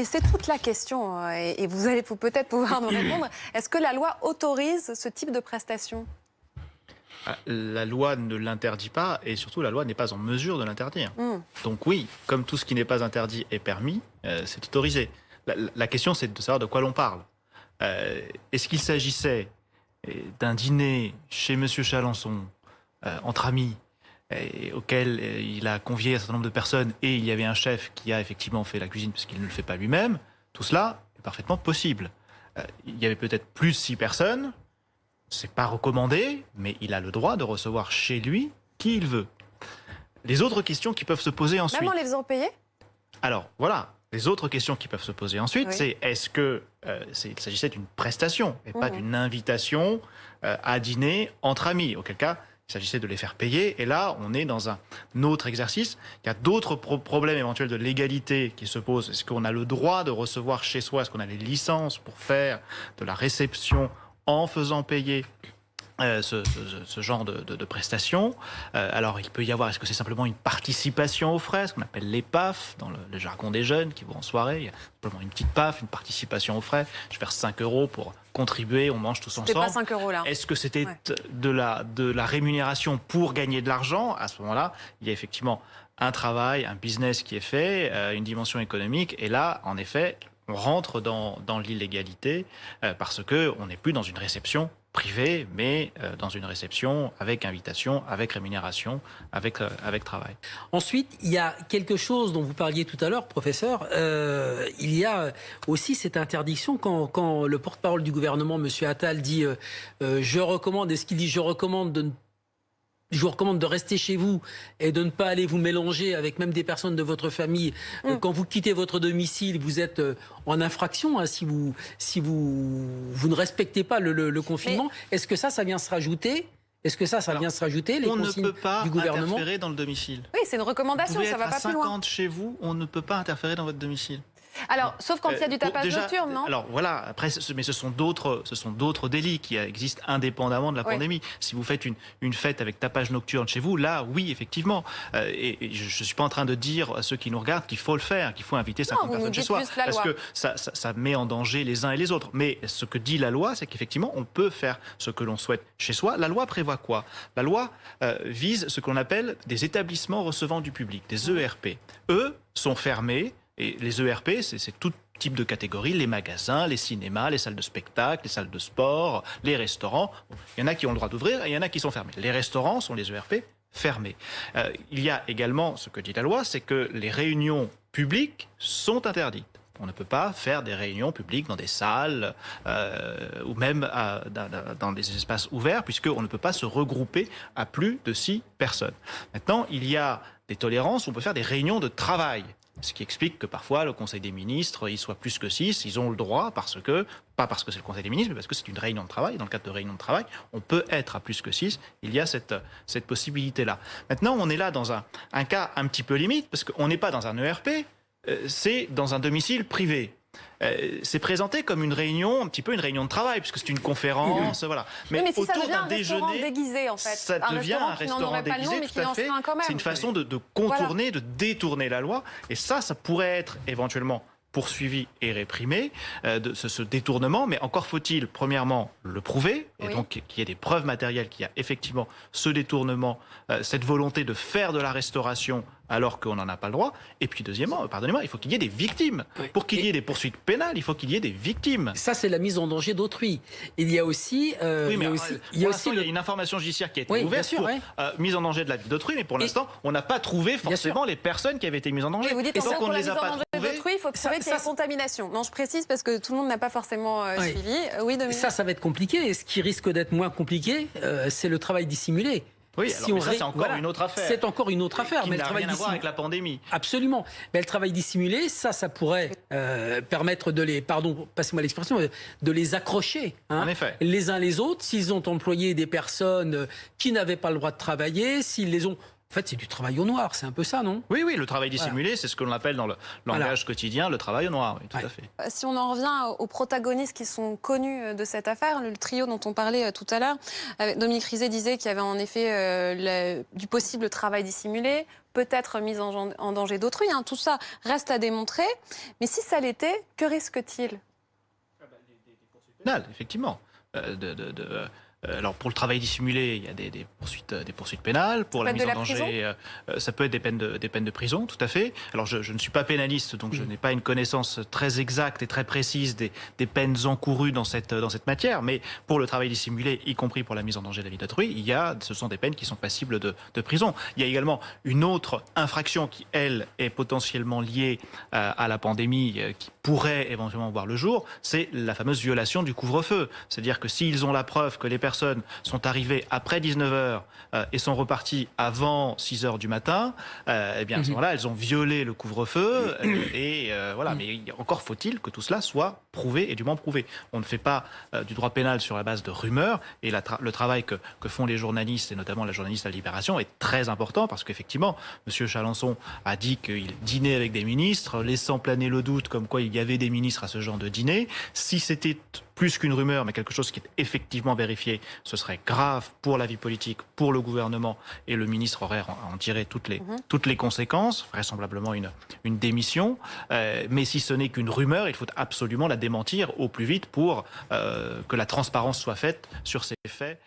c'est toute la question, et vous allez peut-être pouvoir nous répondre. Est-ce que la loi autorise ce type de prestation ? La loi ne l'interdit pas, et surtout la loi n'est pas en mesure de l'interdire. Donc oui, comme tout ce qui n'est pas interdit est permis, c'est autorisé. La question, c'est de savoir de quoi l'on parle. Est-ce qu'il s'agissait d'un dîner chez M. Chalençon, entre amis, auquel il a convié un certain nombre de personnes, et il y avait un chef qui a effectivement fait la cuisine puisqu'il ne le fait pas lui-même? Tout cela est parfaitement possible. Il y avait peut-être plus de 6 personnes. C'est pas recommandé, mais il a le droit de recevoir chez lui qui il veut. Les autres questions qui peuvent se poser ensuite... Même en les faisant payer ? Alors, voilà. Les autres questions qui peuvent se poser ensuite, c'est est-ce que il s'agissait d'une prestation et pas d'une invitation à dîner entre amis, auquel cas il s'agissait de les faire payer. Et là, on est dans un autre exercice. Il y a d'autres problèmes éventuels de légalité qui se posent. Est-ce qu'on a le droit de recevoir chez soi? Est-ce qu'on a les licences pour faire de la réception en faisant payer ce genre de prestations? Alors, il peut y avoir, est-ce que c'est simplement une participation aux frais, ce qu'on appelle les PAF, dans le jargon des jeunes qui vont en soirée? Il y a simplement une petite PAF, une participation aux frais. Je verse 5 € pour contribuer, on mange tous ensemble. C'était pas 5 € là. Est-ce que c'était de la rémunération pour gagner de l'argent? À ce moment-là, il y a effectivement un travail, un business qui est fait, une dimension économique. Et là, en effet, on rentre dans l'illégalité parce qu'on n'est plus dans une réception privée, mais dans une réception avec invitation, avec rémunération, avec travail. Ensuite, il y a quelque chose dont vous parliez tout à l'heure, professeur. Il y a aussi cette interdiction quand le porte-parole du gouvernement, M. Attal, dit je recommande, est-ce qu'il dit je vous recommande de rester chez vous et de ne pas aller vous mélanger avec même des personnes de votre famille. Quand vous quittez votre domicile, vous êtes en infraction si vous ne respectez pas le confinement. Est-ce que ça vient se rajouter? Est-ce que ça vient se rajouter, les consignes du gouvernement? On ne peut pas interférer dans le domicile. Oui, c'est une recommandation, ça va pas plus loin. Vous pouvez être à 50 chez vous, on ne peut pas interférer dans votre domicile. Alors, sauf quand il y a du tapage nocturne, non? Alors voilà, après, mais ce sont d'autres délits qui existent indépendamment de la pandémie. Si vous faites une fête avec tapage nocturne chez vous, là, oui, effectivement. Et je ne suis pas en train de dire à ceux qui nous regardent qu'il faut le faire, qu'il faut inviter 50 personnes chez soi. Parce que ça met en danger les uns et les autres. Mais ce que dit la loi, c'est qu'effectivement, on peut faire ce que l'on souhaite chez soi. La loi prévoit quoi? La loi vise ce qu'on appelle des établissements recevant du public, des ERP. Eux sont fermés. Et les ERP, c'est tout type de catégories, les magasins, les cinémas, les salles de spectacle, les salles de sport, les restaurants. Il y en a qui ont le droit d'ouvrir et il y en a qui sont fermés. Les restaurants sont les ERP fermés. Il y a également, ce que dit la loi, c'est que les réunions publiques sont interdites. On ne peut pas faire des réunions publiques dans des salles ou même dans des espaces ouverts, puisqu'on ne peut pas se regrouper à plus de 6 personnes. Maintenant, il y a des tolérances, on peut faire des réunions de travail. Ce qui explique que parfois, le Conseil des ministres, il soit plus que 6, ils ont le droit, pas parce que c'est le Conseil des ministres, mais parce que c'est une réunion de travail. Dans le cadre de réunion de travail, on peut être à plus que 6. Il y a cette possibilité-là. Maintenant, on est là dans un cas un petit peu limite, parce qu'on n'est pas dans un ERP, c'est dans un domicile privé. C'est présenté comme une réunion, un petit peu une réunion de travail, puisque c'est une conférence, voilà. Mais si autour ça devient d'un un restaurant déguisé, en fait. Ça devient un restaurant déguisé, tout à fait. C'est une façon de contourner, de détourner la loi. Et ça pourrait être éventuellement poursuivi et réprimé, ce détournement. Mais encore faut-il, premièrement, le prouver, et donc qu'il y ait des preuves matérielles qu'il y a effectivement ce détournement, cette volonté de faire de la restauration alors qu'on n'en a pas le droit. Et puis deuxièmement, pardonnez-moi, il faut qu'il y ait des victimes. Pour qu'il y ait des poursuites pénales, il faut qu'il y ait des victimes. Ça, c'est la mise en danger d'autrui. Il y a aussi... il y a une information judiciaire qui a été ouverte pour mise en danger de la vie d'autrui, mais pour l'instant, on n'a pas trouvé forcément les personnes qui avaient été mises en danger. Et vous dites, donc on ne les a pas trouvées. Il faut prouver qu'il y a contamination. Non, je précise parce que tout le monde n'a pas forcément suivi. Oui, Dominique. Ça va être compliqué. Et ce qui risque d'être moins compliqué, c'est le travail dissimulé. Oui, alors, mais ça, c'est encore une autre affaire. C'est encore une autre affaire. Mais le travail dissimulé avec la pandémie. Absolument. Mais le travail dissimulé, ça pourrait permettre de les, passez-moi l'expression, de les accrocher. En effet. Les uns les autres, s'ils ont employé des personnes qui n'avaient pas le droit de travailler, s'ils les ont En fait, c'est du travail au noir, c'est un peu ça, non? Oui, oui, le travail dissimulé, c'est ce que l'on appelle dans le langage quotidien le travail au noir, oui, tout à fait. Si on en revient aux protagonistes qui sont connus de cette affaire, le trio dont on parlait tout à l'heure, Dominique Rizet disait qu'il y avait en effet du possible travail dissimulé, peut-être mise en danger d'autrui, hein. Tout ça reste à démontrer. Mais si ça l'était, que risque-t-il? Des poursuites pénales, effectivement. Alors pour le travail dissimulé, il y a des poursuites pénales. Pour la mise en danger, ça peut être des peines de prison, tout à fait. Alors je ne suis pas pénaliste, donc je n'ai pas une connaissance très exacte et très précise des peines encourues dans cette matière. Mais pour le travail dissimulé, y compris pour la mise en danger de la vie d'autrui, ce sont des peines qui sont passibles de prison. Il y a également une autre infraction qui, elle, est potentiellement liée à la pandémie, qui pourrait éventuellement voir le jour, c'est la fameuse violation du couvre-feu. C'est-à-dire que s'ils ont la preuve que les personnes sont arrivées après 19h et sont reparties avant 6h du matin, eh bien à ce moment-là, elles ont violé le couvre-feu. Voilà. Mais encore faut-il que tout cela soit prouvé et dûment prouvé. On ne fait pas du droit pénal sur la base de rumeurs. Et le travail que font les journalistes, et notamment la journaliste à la Libération, est très important parce qu'effectivement, M. Chalençon a dit qu'il dînait avec des ministres, laissant planer le doute comme quoi il y avait des ministres à ce genre de dîner. Si c'était plus qu'une rumeur, mais quelque chose qui est effectivement vérifié, ce serait grave pour la vie politique, pour le gouvernement, et le ministre aurait en tiré toutes les conséquences, vraisemblablement une démission. Mais si ce n'est qu'une rumeur, il faut absolument la démentir au plus vite pour que la transparence soit faite sur ces faits.